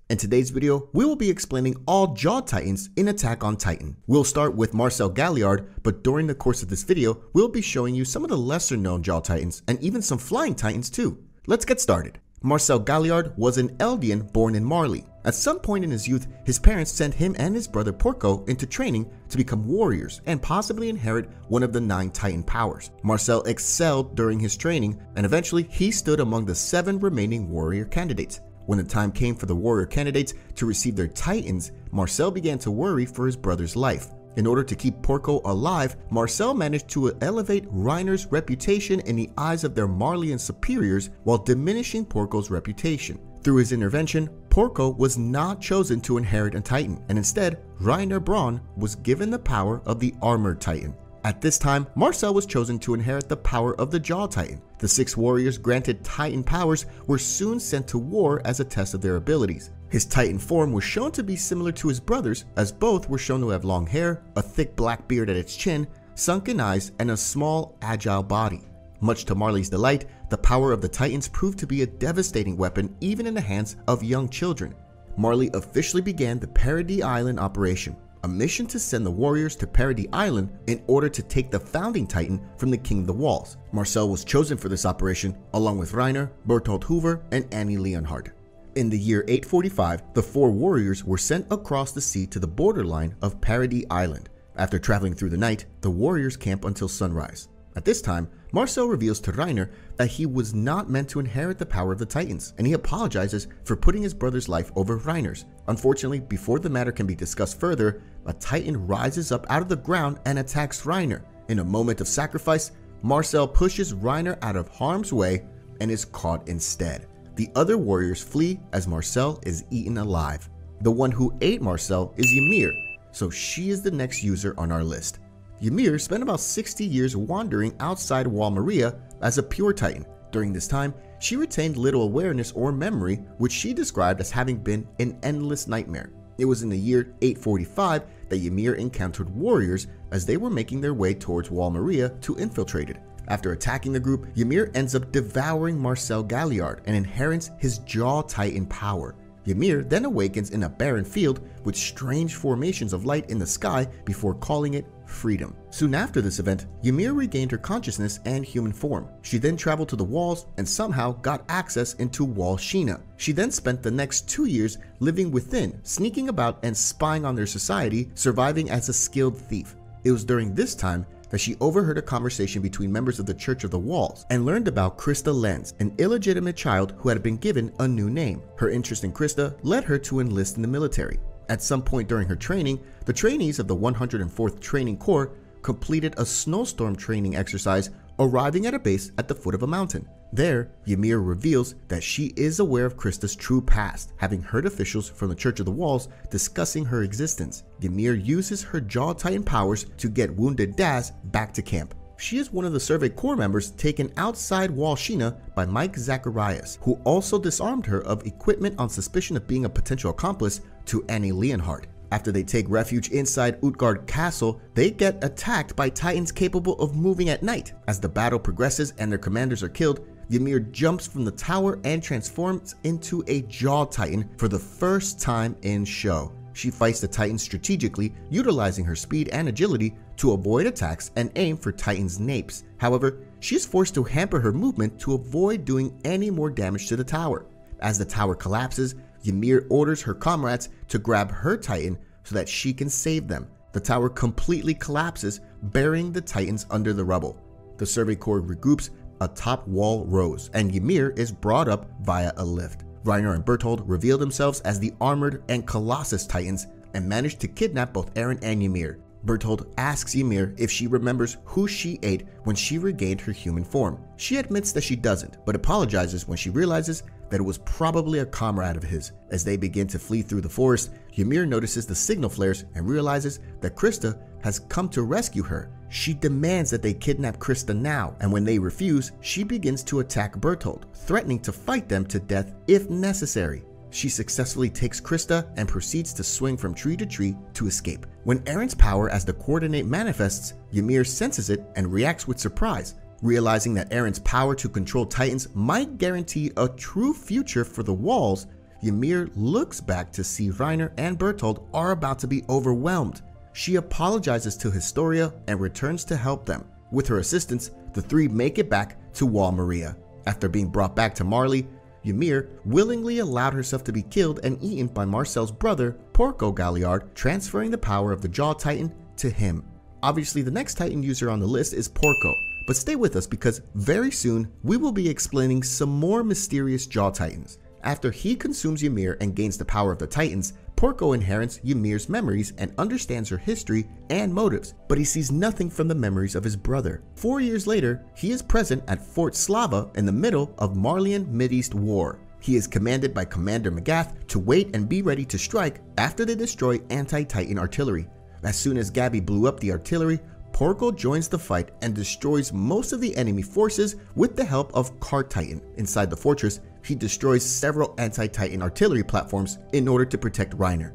In today's video, we will be explaining all Jaw Titans in Attack on Titan. We'll start with Marcel Galliard, but during the course of this video, we'll be showing you some of the lesser known Jaw Titans and even some Flying Titans too. Let's get started. Marcel Galliard was an Eldian born in Marley. At some point in his youth, his parents sent him and his brother Porco into training to become warriors and possibly inherit one of the 9 Titan powers. Marcel excelled during his training, and eventually he stood among the 7 remaining warrior candidates. When the time came for the warrior candidates to receive their Titans, Marcel began to worry for his brother's life. In order to keep Porco alive, Marcel managed to elevate Reiner's reputation in the eyes of their Marleyan superiors while diminishing Porco's reputation. Through his intervention, Porco was not chosen to inherit a Titan, and instead, Reiner Braun was given the power of the Armored Titan. At this time, Marcel was chosen to inherit the power of the Jaw Titan. The 6 warriors granted Titan powers were soon sent to war as a test of their abilities. His Titan form was shown to be similar to his brother's, as both were shown to have long hair, a thick black beard at its chin, sunken eyes, and a small, agile body. Much to Marley's delight, the power of the Titans proved to be a devastating weapon even in the hands of young children. Marley officially began the Paradis Island operation, a mission to send the warriors to Paradis Island in order to take the founding Titan from the King of the Walls. Marcel was chosen for this operation along with Reiner, Berthold Hoover, and Annie Leonhardt. In the year 845, the 4 warriors were sent across the sea to the borderline of Paradis Island. After traveling through the night, the warriors camp until sunrise. At this time, Marcel reveals to Reiner that he was not meant to inherit the power of the Titans, and he apologizes for putting his brother's life over Reiner's. Unfortunately, before the matter can be discussed further, a Titan rises up out of the ground and attacks Reiner. In a moment of sacrifice, Marcel pushes Reiner out of harm's way and is caught instead. The other warriors flee as Marcel is eaten alive. The one who ate Marcel is Ymir, so she is the next user on our list. Ymir spent about 60 years wandering outside Wall Maria as a pure Titan. During this time, she retained little awareness or memory, which she described as having been an endless nightmare. It was in the year 845 that Ymir encountered warriors as they were making their way towards Wall Maria to infiltrate it. After attacking the group, Ymir ends up devouring Marcel Galliard and inherits his Jaw Titan power. Ymir then awakens in a barren field with strange formations of light in the sky before calling it freedom. Soon after this event, Ymir regained her consciousness and human form. She then traveled to the walls and somehow got access into Wall Sheena. She then spent the next 2 years living within, sneaking about and spying on their society, surviving as a skilled thief. It was during this time that she overheard a conversation between members of the Church of the Walls and learned about Krista Lenz, an illegitimate child who had been given a new name. Her interest in Krista led her to enlist in the military. At some point during her training, the trainees of the 104th Training Corps completed a snowstorm training exercise, arriving at a base at the foot of a mountain. There, Ymir reveals that she is aware of Krista's true past, having heard officials from the Church of the Walls discussing her existence. Ymir uses her Jaw Titan powers to get wounded Daz back to camp. She is one of the Survey Corps members taken outside Wall Sheena by Mike Zacharias, who also disarmed her of equipment on suspicion of being a potential accomplice to Annie Leonhardt. After they take refuge inside Utgard Castle, they get attacked by Titans capable of moving at night. As the battle progresses and their commanders are killed, Ymir jumps from the tower and transforms into a Jaw Titan for the first time in show. She fights the Titans strategically, utilizing her speed and agility to avoid attacks and aim for Titan's napes. However, she is forced to hamper her movement to avoid doing any more damage to the tower. As the tower collapses, Ymir orders her comrades to grab her Titan so that she can save them. The tower completely collapses, burying the Titans under the rubble. The Survey Corps regroups, a top wall rose, and Ymir is brought up via a lift. Reiner and Berthold reveal themselves as the Armored and Colossus Titans and manage to kidnap both Eren and Ymir. Berthold asks Ymir if she remembers who she ate when she regained her human form. She admits that she doesn't, but apologizes when she realizes that it was probably a comrade of his. As they begin to flee through the forest, Ymir notices the signal flares and realizes that Krista has come to rescue her. She demands that they kidnap Krista now, and when they refuse, she begins to attack Berthold, threatening to fight them to death if necessary. She successfully takes Krista and proceeds to swing from tree to tree to escape. When Eren's power as the coordinate manifests, Ymir senses it and reacts with surprise. Realizing that Eren's power to control Titans might guarantee a true future for the Walls, Ymir looks back to see Reiner and Berthold are about to be overwhelmed. She apologizes to Historia and returns to help them. With her assistance, the three make it back to Wall Maria. After being brought back to Marley, Ymir willingly allowed herself to be killed and eaten by Marcel's brother, Porco Galliard, transferring the power of the Jaw Titan to him. Obviously, the next Titan user on the list is Porco, but stay with us because very soon we will be explaining some more mysterious Jaw Titans. After he consumes Ymir and gains the power of the Titans, Porco inherits Ymir's memories and understands her history and motives, but he sees nothing from the memories of his brother. 4 years later, he is present at Fort Slava in the middle of Marleyan Mideast War. He is commanded by Commander Magath to wait and be ready to strike after they destroy anti-Titan artillery. As soon as Gabi blew up the artillery, Porco joins the fight and destroys most of the enemy forces with the help of Cart Titan. Inside the fortress, he destroys several anti-Titan artillery platforms in order to protect Reiner.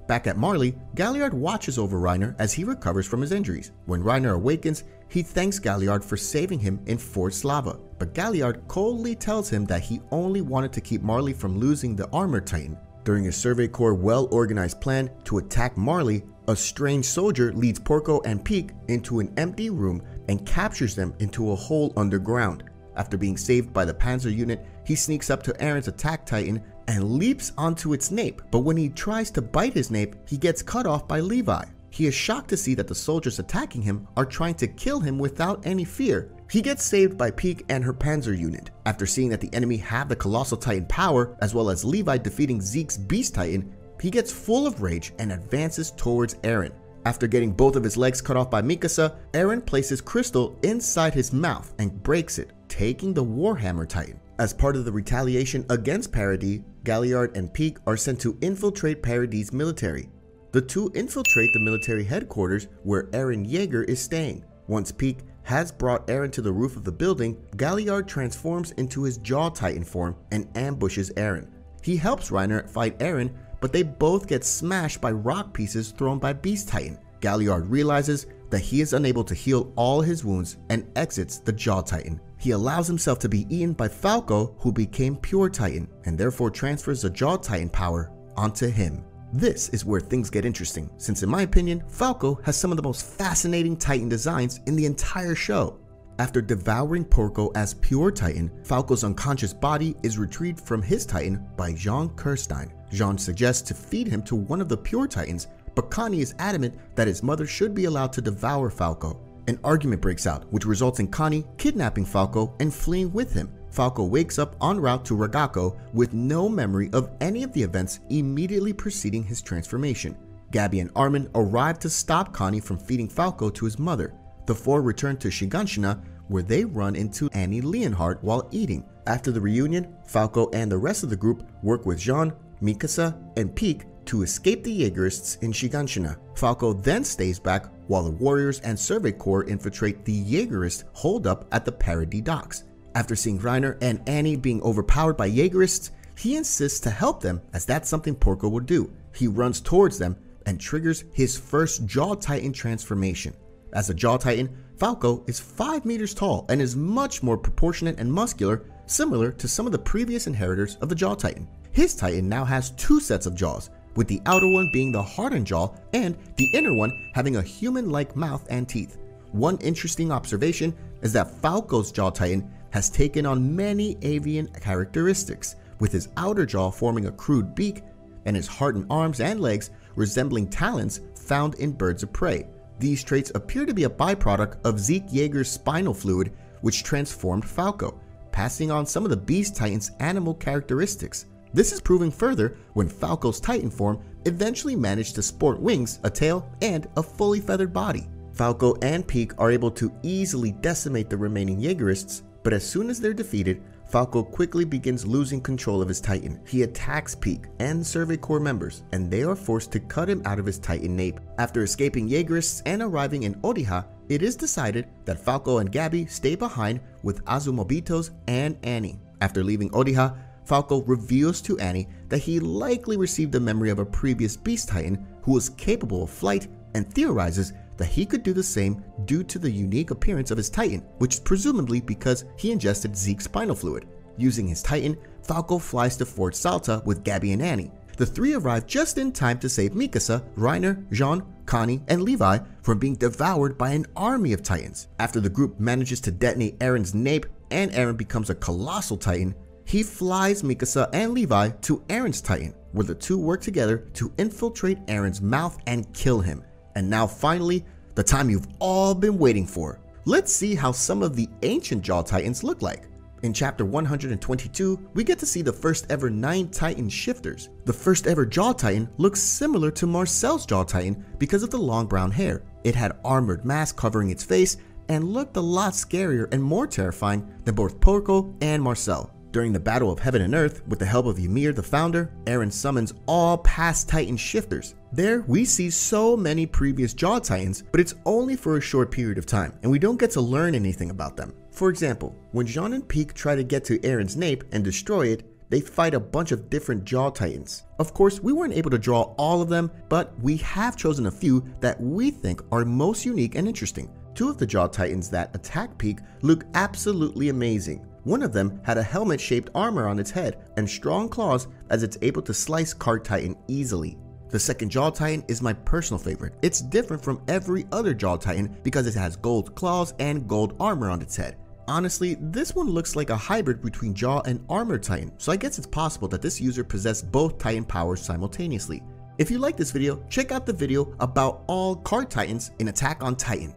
Back at Marley, Galliard watches over Reiner as he recovers from his injuries. When Reiner awakens, he thanks Galliard for saving him in Fort Slava, but Galliard coldly tells him that he only wanted to keep Marley from losing the Armor Titan. During a Survey Corps well-organized plan to attack Marley, a strange soldier leads Porco and Peak into an empty room and captures them into a hole underground. After being saved by the Panzer unit, he sneaks up to Eren's attack Titan and leaps onto its nape, but when he tries to bite his nape, he gets cut off by Levi. He is shocked to see that the soldiers attacking him are trying to kill him without any fear. He gets saved by Peak and her Panzer unit. After seeing that the enemy have the Colossal Titan power, as well as Levi defeating Zeke's Beast Titan, he gets full of rage and advances towards Eren. After getting both of his legs cut off by Mikasa, Eren places Crystal inside his mouth and breaks it, taking the Warhammer Titan. As part of the retaliation against Paradis, Galliard and Peak are sent to infiltrate Paradis' military. The two infiltrate the military headquarters where Eren Yeager is staying. Once Peak has brought Eren to the roof of the building, Galliard transforms into his Jaw Titan form and ambushes Eren. He helps Reiner fight Eren, but they both get smashed by rock pieces thrown by Beast Titan. Galliard realizes that he is unable to heal all his wounds and exits the Jaw Titan. He allows himself to be eaten by Falco, who became Pure Titan, and therefore transfers the Jaw Titan power onto him. This is where things get interesting, since in my opinion, Falco has some of the most fascinating Titan designs in the entire show. After devouring Porco as Pure Titan, Falco's unconscious body is retrieved from his Titan by Jean Kirstein. Jean suggests to feed him to one of the Pure Titans, but Connie is adamant that his mother should be allowed to devour Falco. An argument breaks out, which results in Connie kidnapping Falco and fleeing with him. Falco wakes up en route to Ragako with no memory of any of the events immediately preceding his transformation. Gabi and Armin arrive to stop Connie from feeding Falco to his mother. The four return to Shiganshina, where they run into Annie Leonhardt while eating. After the reunion, Falco and the rest of the group work with Jean, Mikasa, and Peak to escape the Yeagerists in Shiganshina. Falco then stays back while the warriors and Survey Corps infiltrate the Yeagerist holdup at the Paradis docks. After seeing Reiner and Annie being overpowered by Yeagerists, he insists to help them as that's something Porco would do. He runs towards them and triggers his first Jaw Titan transformation. As a Jaw Titan, Falco is 5 meters tall and is much more proportionate and muscular, similar to some of the previous inheritors of the Jaw Titan. His Titan now has 2 sets of jaws, with the outer one being the hardened jaw and the inner one having a human-like mouth and teeth. One interesting observation is that Falco's Jaw Titan has taken on many avian characteristics, with his outer jaw forming a crude beak and his hardened arms and legs resembling talons found in birds of prey. These traits appear to be a byproduct of Zeke Yeager's spinal fluid, which transformed Falco, passing on some of the Beast Titan's animal characteristics. This is proven further when Falco's Titan form eventually managed to sport wings, a tail, and a fully feathered body. Falco and Peak are able to easily decimate the remaining Yeagerists, but as soon as they're defeated, Falco quickly begins losing control of his Titan. He attacks Peak and Survey Corps members, and they are forced to cut him out of his Titan nape. After escaping Yeagerists and arriving in Odiha, it is decided that Falco and Gabi stay behind with Azumobitos and Annie. After leaving Odiha, Falco reveals to Annie that he likely received the memory of a previous Beast Titan who was capable of flight, and theorizes that he could do the same due to the unique appearance of his Titan, which is presumably because he ingested Zeke's spinal fluid. Using his Titan, Falco flies to Fort Salta with Gabby and Annie. The three arrive just in time to save Mikasa, Reiner, Jean, Connie, and Levi from being devoured by an army of Titans. After the group manages to detonate Eren's nape and Eren becomes a colossal Titan, he flies Mikasa and Levi to Eren's Titan, where the two work together to infiltrate Eren's mouth and kill him. And now finally, the time you've all been waiting for. Let's see how some of the ancient Jaw Titans look like. In chapter 122, we get to see the first ever 9 Titan shifters. The first ever Jaw Titan looks similar to Marcel's Jaw Titan because of the long brown hair. It had armored mask covering its face and looked a lot scarier and more terrifying than both Porco and Marcel. During the Battle of Heaven and Earth, with the help of Ymir the Founder, Eren summons all past Titan shifters. There, we see so many previous Jaw Titans, but it's only for a short period of time, and we don't get to learn anything about them. For example, when Jean and Pieck try to get to Eren's nape and destroy it, they fight a bunch of different Jaw Titans. Of course, we weren't able to draw all of them, but we have chosen a few that we think are most unique and interesting. 2 of the Jaw Titans that attack Pieck look absolutely amazing. One of them had a helmet-shaped armor on its head and strong claws as it's able to slice Cart Titan easily. The second Jaw Titan is my personal favorite. It's different from every other Jaw Titan because it has gold claws and gold armor on its head. Honestly, this one looks like a hybrid between Jaw and Armored Titan, so I guess it's possible that this user possessed both Titan powers simultaneously. If you like this video, check out the video about all Cart Titans in Attack on Titan.